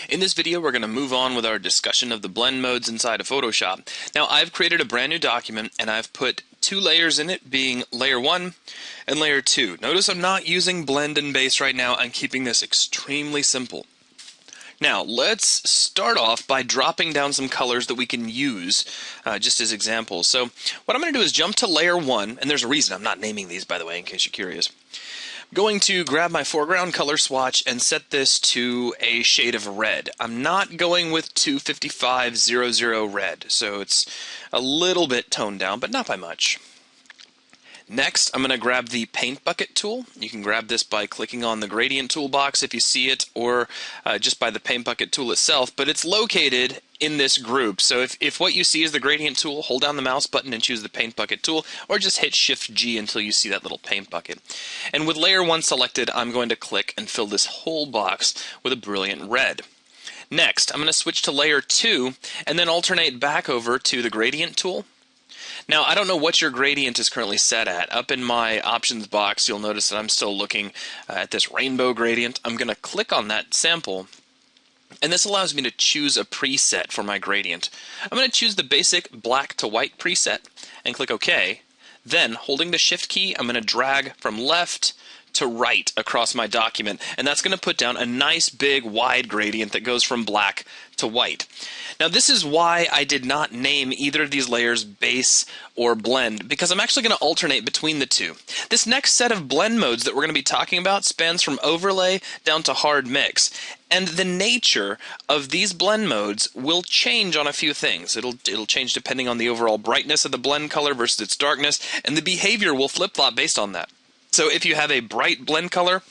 In this video, we're going to move on with our discussion of the blend modes inside of Photoshop. Now, I've created a brand new document, and I've put two layers in it, being layer 1 and layer 2. Notice I'm not using blend and base right now. I'm keeping this extremely simple. Now, let's start off by dropping down some colors that we can use just as examples. So what I'm going to do is jump to layer 1, and there's a reason I'm not naming these, by the way, in case you're curious. I'm going to grab my foreground color swatch and set this to a shade of red. I'm not going with 25500 red, so it's a little bit toned down, but not by much. Next, I'm going to grab the paint bucket tool. You can grab this by clicking on the gradient toolbox if you see it, or just by the paint bucket tool itself, but it's located in this group. So if what you see is the gradient tool, hold down the mouse button and choose the paint bucket tool, or just hit Shift G until you see that little paint bucket. And with layer 1 selected, I'm going to click and fill this whole box with a brilliant red. Next, I'm going to switch to layer 2 and then alternate back over to the gradient tool. Now, I don't know what your gradient is currently set at. Up in my options box, you'll notice that I'm still looking at this rainbow gradient. I'm going to click on that sample, and this allows me to choose a preset for my gradient. I'm going to choose the basic black to white preset and click OK. Then, holding the Shift key, I'm going to drag from left to right across my document, and that's going to put down a nice big wide gradient that goes from black to white. Now, this is why I did not name either of these layers base or blend, because I'm actually going to alternate between the two. This next set of blend modes that we're going to be talking about spans from overlay down to hard mix, and the nature of these blend modes will change on a few things. It'll change depending on the overall brightness of the blend color versus its darkness, and the behavior will flip-flop based on that. So if you have a bright blend color,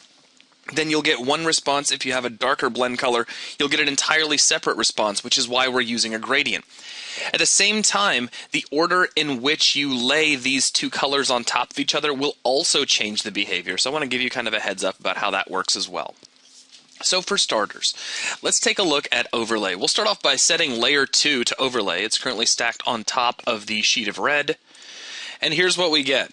then you'll get one response. If you have a darker blend color, you'll get an entirely separate response, which is why we're using a gradient. At the same time, the order in which you lay these two colors on top of each other will also change the behavior. So I want to give you kind of a heads up about how that works as well. So for starters, let's take a look at overlay. We'll start off by setting layer 2 to overlay. It's currently stacked on top of the sheet of red. And here's what we get.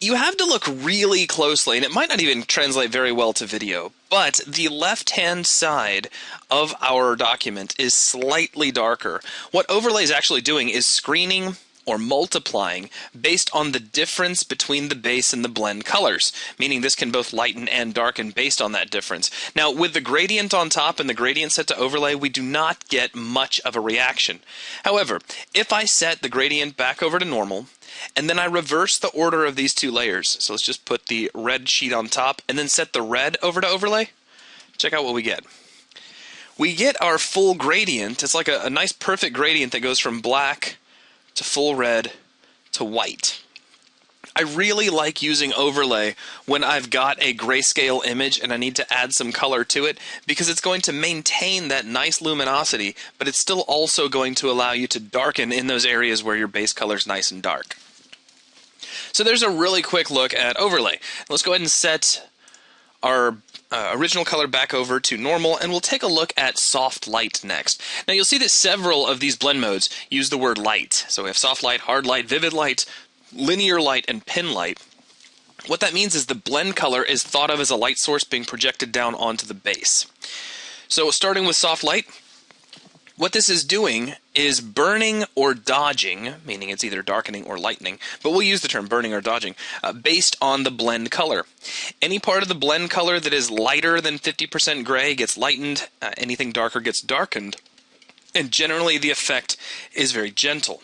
You have to look really closely, and it might not even translate very well to video, but the left-hand side of our document is slightly darker. What overlay is actually doing is screening or multiplying based on the difference between the base and the blend colors, meaning this can both lighten and darken based on that difference. Now, with the gradient on top and the gradient set to overlay, we do not get much of a reaction. However, if I set the gradient back over to normal, and then I reverse the order of these two layers. So let's just put the red sheet on top and then set the red over to overlay. Check out what we get. We get our full gradient. It's like a nice perfect gradient that goes from black to full red to white. I really like using overlay when I've got a grayscale image and I need to add some color to it, because it's going to maintain that nice luminosity, but it's still also going to allow you to darken in those areas where your base color is nice and dark. So there's a really quick look at overlay. Let's go ahead and set our original color back over to normal, and we'll take a look at soft light next. Now you'll see that several of these blend modes use the word light. So we have soft light, hard light, vivid light, linear light, and pin light. What that means is the blend color is thought of as a light source being projected down onto the base. So starting with soft light, what this is doing is burning or dodging, meaning it's either darkening or lightening, but we'll use the term burning or dodging, based on the blend color. Any part of the blend color that is lighter than 50% gray gets lightened, anything darker gets darkened, and generally the effect is very gentle.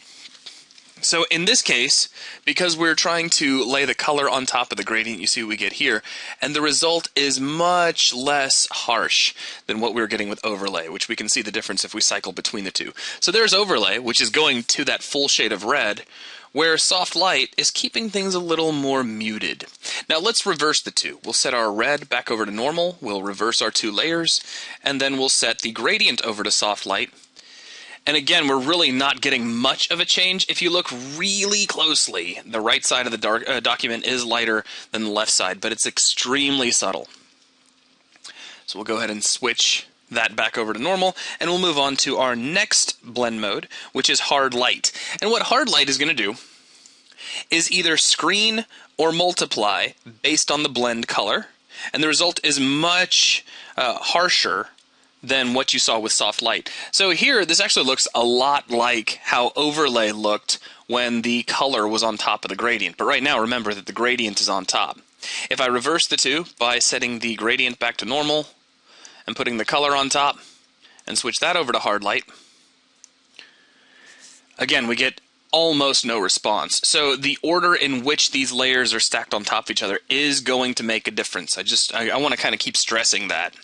So in this case, because we're trying to lay the color on top of the gradient, you see what we get here, and the result is much less harsh than what we were getting with overlay, which we can see the difference if we cycle between the two. So there's overlay, which is going to that full shade of red, where soft light is keeping things a little more muted. Now let's reverse the two. We'll set our red back over to normal, we'll reverse our two layers, and then we'll set the gradient over to soft light. And again, we're really not getting much of a change. If you look really closely, the right side of the document is lighter than the left side, but it's extremely subtle. So we'll go ahead and switch that back over to normal, and we'll move on to our next blend mode, which is hard light. And what hard light is going to do is either screen or multiply based on the blend color, and the result is much harsher than what you saw with soft light. So here, this actually looks a lot like how overlay looked when the color was on top of the gradient. But right now, remember that the gradient is on top. If I reverse the two by setting the gradient back to normal and putting the color on top and switch that over to hard light, again, we get almost no response. So the order in which these layers are stacked on top of each other is going to make a difference. I want to kind of keep stressing that.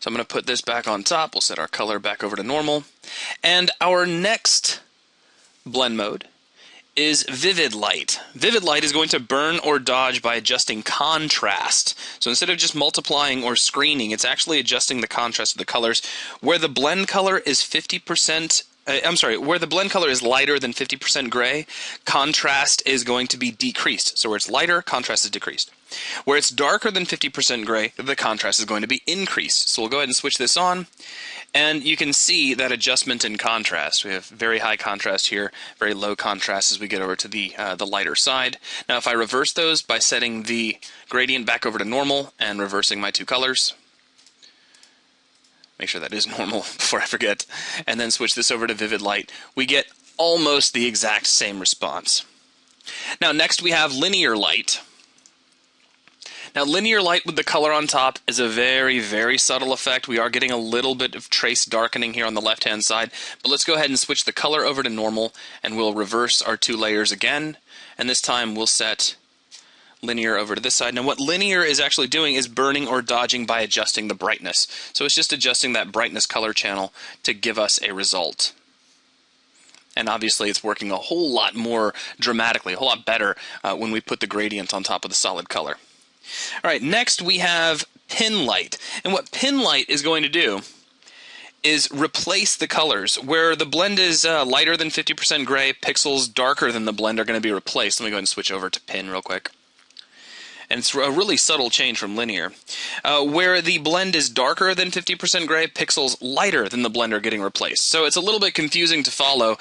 So I'm going to put this back on top. We'll set our color back over to normal. And our next blend mode is vivid light. Vivid light is going to burn or dodge by adjusting contrast. So instead of just multiplying or screening, it's actually adjusting the contrast of the colors. Where the blend color is 50%, where the blend color is lighter than 50% gray, contrast is going to be decreased. So where it's lighter, contrast is decreased. Where it's darker than 50% gray, the contrast is going to be increased. So we'll go ahead and switch this on, and you can see that adjustment in contrast. We have very high contrast here, very low contrast as we get over to the lighter side. Now if I reverse those by setting the gradient back over to normal and reversing my two colors, make sure that is normal before I forget, and then switch this over to vivid light, we get almost the exact same response. Now next we have linear light. Now linear light with the color on top is a very, very subtle effect. We are getting a little bit of trace darkening here on the left-hand side, but let's go ahead and switch the color over to normal, and we'll reverse our two layers again, and this time we'll set linear over to this side. Now what linear is actually doing is burning or dodging by adjusting the brightness. So it's just adjusting that brightness color channel to give us a result. And obviously it's working a whole lot more dramatically, a whole lot better when we put the gradient on top of the solid color. All right, next we have pin light. And what pin light is going to do is replace the colors. Where the blend is lighter than 50% gray, pixels darker than the blend are going to be replaced. Let me go ahead and switch over to pin real quick. And it's a really subtle change from linear. Where the blend is darker than 50% gray, pixels lighter than the blend are getting replaced. So it's a little bit confusing to follow.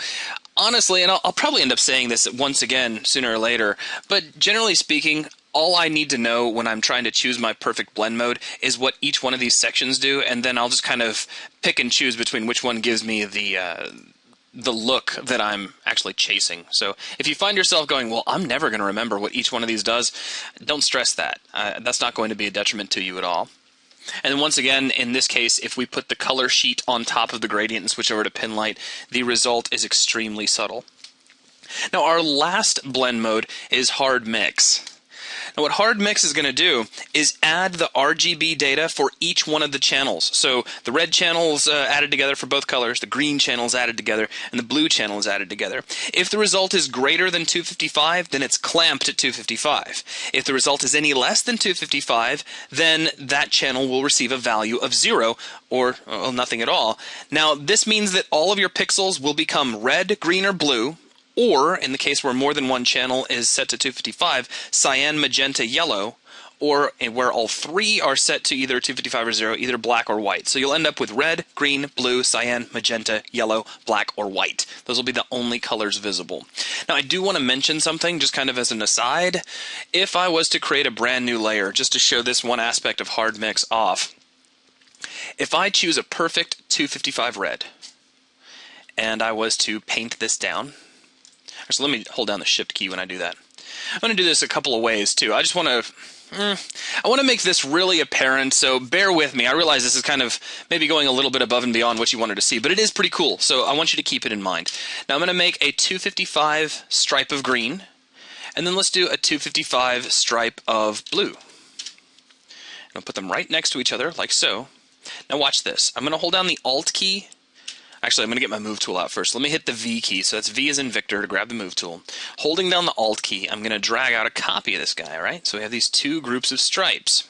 Honestly, and I'll probably end up saying this once again sooner or later, but generally speaking, all I need to know when I'm trying to choose my perfect blend mode is what each one of these sections do, and then I'll just kind of pick and choose between which one gives me the look that I'm actually chasing. So if you find yourself going, well, I'm never going to remember what each one of these does, don't stress that. That's not going to be a detriment to you at all. And then once again, in this case, if we put the color sheet on top of the gradient and switch over to pin light, the result is extremely subtle. Now our last blend mode is hard mix. Now what hard mix is going to do is add the RGB data for each one of the channels. So the red channel is added together for both colors, the green channel is added together, and the blue channel is added together. If the result is greater than 255, then it's clamped at 255. If the result is any less than 255, then that channel will receive a value of 0 or nothing at all. Now this means that all of your pixels will become red, green, or blue, or, in the case where more than one channel is set to 255, cyan, magenta, yellow, or where all three are set to either 255 or 0, either black or white. So you'll end up with red, green, blue, cyan, magenta, yellow, black, or white. Those will be the only colors visible. Now I do want to mention something, just kind of as an aside. If I was to create a brand new layer, just to show this one aspect of hard mix off, if I choose a perfect 255 red, and I was to paint this down, so let me hold down the shift key when I do that. I'm going to do this a couple of ways too. I just want to make this really apparent, so bear with me. I realize this is kind of maybe going a little bit above and beyond what you wanted to see, but it is pretty cool, so I want you to keep it in mind. Now I'm going to make a 255 stripe of green, and then let's do a 255 stripe of blue. I'll put them right next to each other, like so. Now watch this. I'm going to hold down the Alt key. Actually, I'm going to get my move tool out first. Let me hit the V key. So that's V as in Victor to grab the move tool. Holding down the Alt key, I'm going to drag out a copy of this guy, right? So we have these two groups of stripes.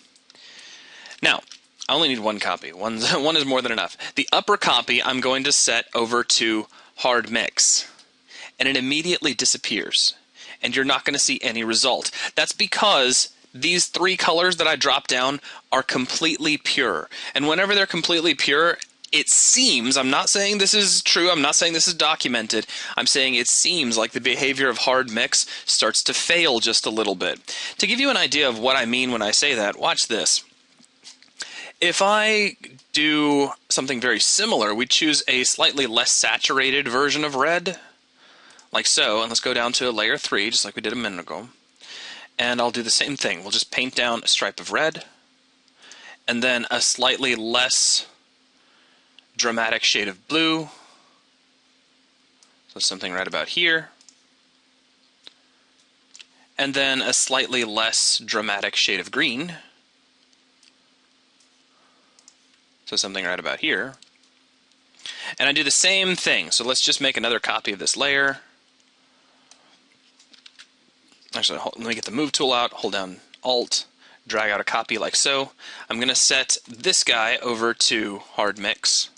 Now, I only need one copy. One is more than enough. The upper copy I'm going to set over to hard mix. And it immediately disappears. And you're not going to see any result. That's because these three colors that I drop down are completely pure. And whenever they're completely pure, it seems, I'm not saying this is true, I'm not saying this is documented, I'm saying it seems like the behavior of hard mix starts to fail just a little bit. To give you an idea of what I mean when I say that, watch this. If I do something very similar. We choose a slightly less saturated version of red, like so, and let's go down to layer 3, just like we did a minute ago. And I'll do the same thing. We'll just paint down a stripe of red, and then a slightly less dramatic shade of blue. So something right about here. And then a slightly less dramatic shade of green. So something right about here. And I do the same thing. So let's just make another copy of this layer. Actually, let me get the move tool out, hold down Alt, drag out a copy like so. I'm going to set this guy over to hard mix.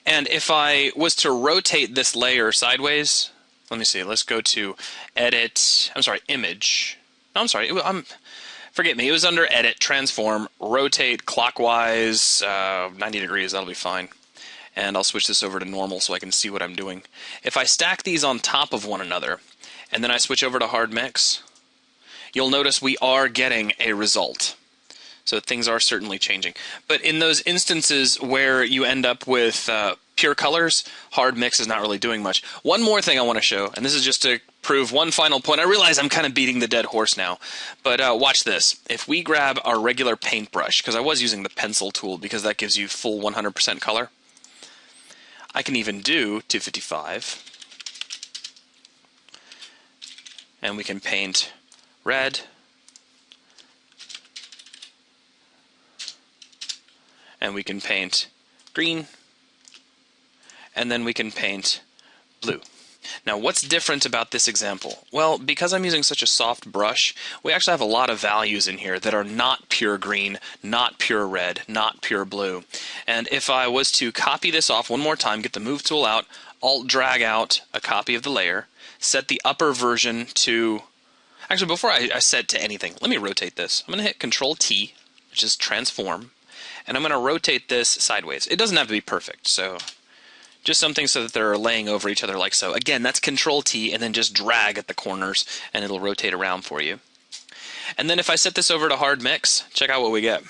And if I was to rotate this layer sideways, let me see, let's go to edit, image. No, forget me, it was under edit, transform, rotate clockwise 90 degrees, that'll be fine. And I'll switch this over to normal so I can see what I'm doing. If I stack these on top of one another, and then I switch over to hard mix, you'll notice we are getting a result. So things are certainly changing. But in those instances where you end up with pure colors, hard mix is not really doing much. One more thing I want to show, and this is just to prove one final point. I realize I'm kind of beating the dead horse now, but watch this. If we grab our regular paintbrush, because I was using the pencil tool because that gives you full 100% color, I can even do 255. And we can paint red, and we can paint green, and then we can paint blue. Now, what's different about this example? Well, because I'm using such a soft brush, we actually have a lot of values in here that are not pure green, not pure red, not pure blue. And if I was to copy this off one more time, get the move tool out, Alt drag out a copy of the layer, set the upper version to, actually before I set to anything, let me rotate this. I'm going to hit Control T, which is transform, and I'm going to rotate this sideways. It doesn't have to be perfect, so just something so that they're laying over each other like so. Again, that's Control T, and then just drag at the corners, and it'll rotate around for you. And then if I set this over to hard mix, check out what we get.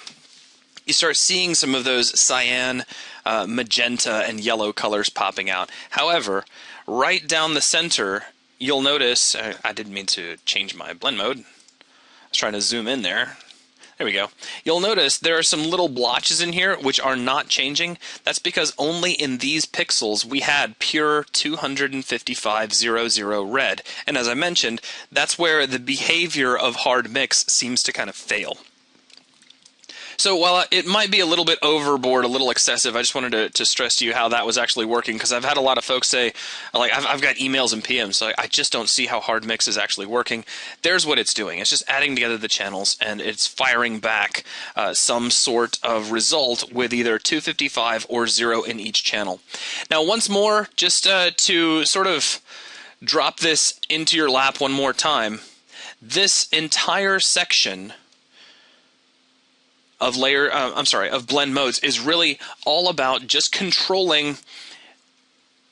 You start seeing some of those cyan, magenta, and yellow colors popping out. However, right down the center, you'll notice, I didn't mean to change my blend mode. I was trying to zoom in there. There we go. You'll notice there are some little blotches in here which are not changing. That's because only in these pixels we had pure 25500 red. And as I mentioned, that's where the behavior of hard mix seems to kind of fail. So while it might be a little bit overboard, a little excessive, I just wanted to stress to you how that was actually working, because I've had a lot of folks say, like, I've got emails and PMs, so I just don't see how hard mix is actually working. There's what it's doing. It's just adding together the channels, and it's firing back some sort of result with either 255 or 0 in each channel. Now, once more, just to sort of drop this into your lap one more time, this entire section of blend modes is really all about just controlling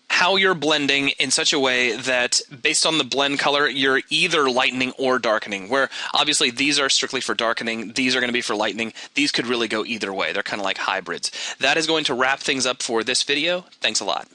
how you're blending in such a way that based on the blend color, you're either lightening or darkening, where obviously these are strictly for darkening, these are going to be for lightening. These could really go either way. They're kind of like hybrids. That is going to wrap things up for this video. Thanks a lot.